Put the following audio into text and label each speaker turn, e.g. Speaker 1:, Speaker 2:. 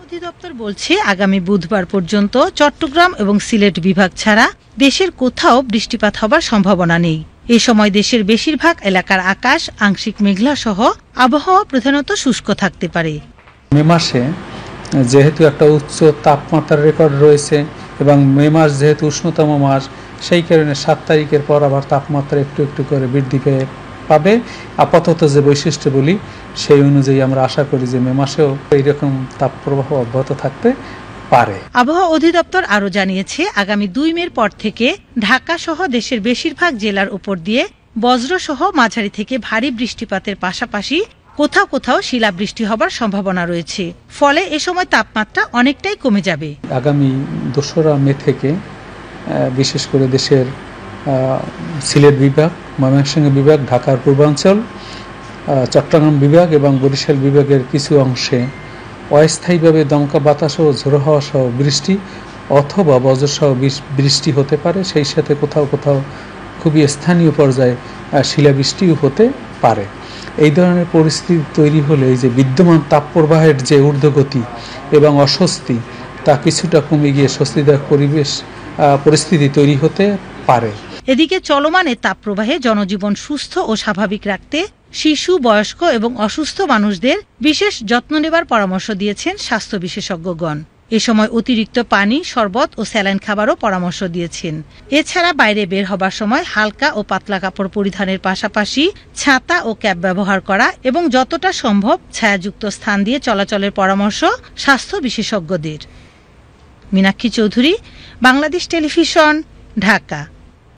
Speaker 1: অধিদপ্তর বলছে আগামী বুধবার পর্যন্ত চট্টগ্রাম এবং সিলেট বিভাগ ছাড়া দেশের কোথাও বৃষ্টিপাত হবার সম্ভাবনা নেই। এ সময় দেশের বেশিরভাগ এলাকার আকাশ আংশিক মেঘলা সহ আবহাওয়া প্রধানত শুষ্ক থাকতে পারে।
Speaker 2: মে মাসে যেহেতু একটা উচ্চ তাপমাত্রার রেকর্ড রয়েছে এবং মে মাস যেহেতু উষ্ণতম মাস, সেই কারণে ৭ তারিখের পর আবার তাপমাত্রা একটু একটু করে বৃদ্ধি পাবে। আপাতত যে বৈশিষ্ট্য বলি সেই অনুযায়ী আমরা আশা করি যে মে মাসেও এইরকম তাপপ্রবাহ অব্যাহত থাকতে পারে।
Speaker 1: আবহাওয়া অধিদপ্তর আরও জানিয়েছে আগামী ২ মের পর থেকে ঢাকা সহ দেশের বেশিরভাগ জেলার উপর দিয়ে বজ্রসহ মাঝারি থেকে ভারী বৃষ্টিপাতের পাশাপাশি কোথাও কোথাও শিলাবৃষ্টি হবার সম্ভাবনা রয়েছে। ফলে এ সময় তাপমাত্রা অনেকটাই কমে যাবে।
Speaker 2: আগামী ২রা মে থেকে বিশেষ করে দেশের সিলেট বিভাগ, ময়মনসিংহ বিভাগ, ঢাকার পূর্বাঞ্চল, চট্টগ্রাম বিভাগ এবং বরিশাল বিভাগের কিছু অংশে অস্থায়ীভাবে দমকা বাতাস ও ঝোড়ো হাওয়া সহ বৃষ্টি অথবা বজ্রসহ বৃষ্টি হতে পারে। সেই সাথে কোথাও কোথাও খুবই স্থানীয় পর্যায়ে শিলাবৃষ্টিও হতে পারে। এই ধরনের পরিস্থিতি তৈরি হলে এই যে বিদ্যমান তাপপ্রবাহের যে ঊর্ধ্বগতি এবং অস্বস্তি তা কিছুটা কমে গিয়ে স্বস্তিদায়ক পরিস্থিতি তৈরি হতে পারে।
Speaker 1: এদিকে চলমান এ তাপপ্রবাহে জনজীবন সুস্থ ও স্বাভাবিক রাখতে শিশু, বয়স্ক এবং অসুস্থ মানুষদের বিশেষ যত্ন নেবার পরামর্শ দিয়েছেন স্বাস্থ্য বিশেষজ্ঞগণ। এ সময় অতিরিক্ত পানি, শরবত ও স্যালাইন খাবারও পরামর্শ দিয়েছেন। এছাড়া বাইরে বের হবার সময় হালকা ও পাতলা কাপড় পরিধানের পাশাপাশি ছাতা ও ক্যাপ ব্যবহার করা এবং যতটা সম্ভব ছায়াযুক্ত স্থান দিয়ে চলাচলের পরামর্শ স্বাস্থ্য বিশেষজ্ঞদের। মীনাক্ষী চৌধুরী, বাংলাদেশ টেলিভিশন, ঢাকা।